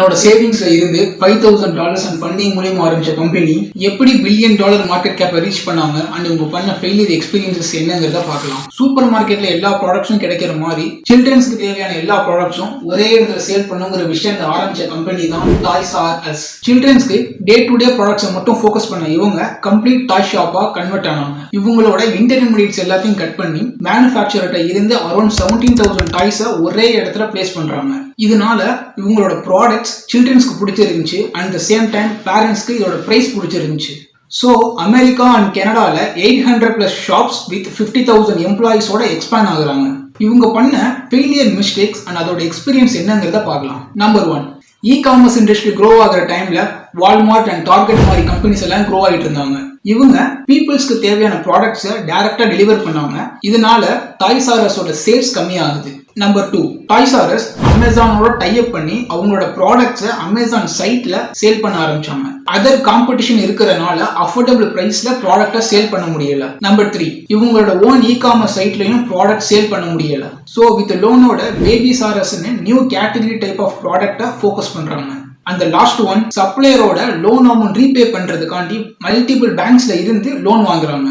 தன்னோட சேவிங்ஸ்ல இருந்து $5,000 and funding மூலியமா ஆரம்பிச்ச கம்பெனி எப்படி $1 பில்லியன் மார்க்கெட் கேப்பை ரீச் பண்ணாங்க அண்ட் இவங்க பண்ண ஃபெயிலியர் எக்ஸ்பீரியன்சஸ் என்னங்கிறத பார்க்கலாம். சூப்பர் மார்க்கெட்ல எல்லா ப்ராடக்ட்ஸும் கிடைக்கிற மாதிரி சில்ட்ரன்ஸ்க்கு தேவையான எல்லா ப்ராடக்ட்ஸும் ஒரே இடத்துல சேல் பண்ணுங்கிற விஷயத்தை ஆரம்பிச்ச கம்பெனி தான் டாய்ஸ் ஆர் அஸ். சில்ட்ரன்ஸ்க்கு டே டு டே ப்ராடக்ட்ஸை மட்டும் ஃபோக்கஸ் பண்ண இவங்க கம்ப்ளீட் டாய் ஷாப்பா கன்வெர்ட் ஆனாங்க. இவங்களோட இன்டர்மீடியட்ஸ் எல்லாத்தையும் கட் பண்ணி மேனுஃபேக்சர்கிட்ட இருந்து அரௌண்ட் 17,000 டாய்ஸை ஒரே இடத்துல பிளேஸ் பண்றாங்க. இதனால இவங்களோட ப்ராடக்ட்ஸ் சில்ட்ரன்ஸ்க்கு பிடிச்சிருந்துச்சு அண்ட் த சேம் டைம் பேரண்ட்ஸ்க்கு இதோட பிரைஸ் பிடிச்சிருந்துச்சு. ஸோ அமெரிக்கா அண்ட் கனடால 800+ ஷாப்ஸ் வித் 50,000 எம்ப்ளாயிஸோட எக்ஸ்பேண்ட் ஆகுறாங்க. இவங்க பண்ண ஃபெயிலியர் மிஸ்டேக்ஸ் அண்ட் அதோட எக்ஸ்பீரியன்ஸ் என்னங்கிறத பார்க்கலாம். நம்பர் 1, இ-காமர்ஸ் இண்டஸ்ட்ரி க்ரோ ஆகிற டைம்ல வால்மார்ட் அண்ட் டார்கெட் மாதிரி கம்பெனிஸ் எல்லாம் க்ரோ ஆகிட்டு இருந்தாங்க. இவங்க பீப்புள்ஸ்க்கு தேவையான ப்ராடக்ட்ஸை டைரக்டா டெலிவர் பண்ணாங்க. இதனால டாய்ஸ் ஆர் அஸோட சேல்ஸ் கம்மியாகுது. நம்பர் 2, டாய்ஸ் ஆர் அஸ் அமேசானோட டைப் பண்ணி அவங்களோட ப்ராடக்ட்ஸை அமேசான் சைட்ல சேல் பண்ண ஆரம்பிச்சாங்க. அதர் காம்படிஷன் இருக்கிறதுனால அஃபோர்டபிள் பிரைஸ்ல ப்ராடக்ட்டை சேல் பண்ண முடியல. நம்பர் 3, இவங்களோட ஓன் இ-காமர்ஸ் சைட்லயும் ப்ராடக்ட் சேல் பண்ண முடியல. ஸோ வித் லோனோட பேபிஸ் ஆர் அஸ்ன்னு நியூ கேட்டகரி டைப் ஆஃப் ப்ராடக்ட்டை ஃபோக்கஸ் பண்றாங்க. அந்த லாஸ்ட் ஒன், சப்ளையரோட லோன் அமௌண்ட் ரீபே பண்றதுக்காண்டி மல்டிபிள் பேங்க்ஸ்ல இருந்து லோன் வாங்குறாங்க.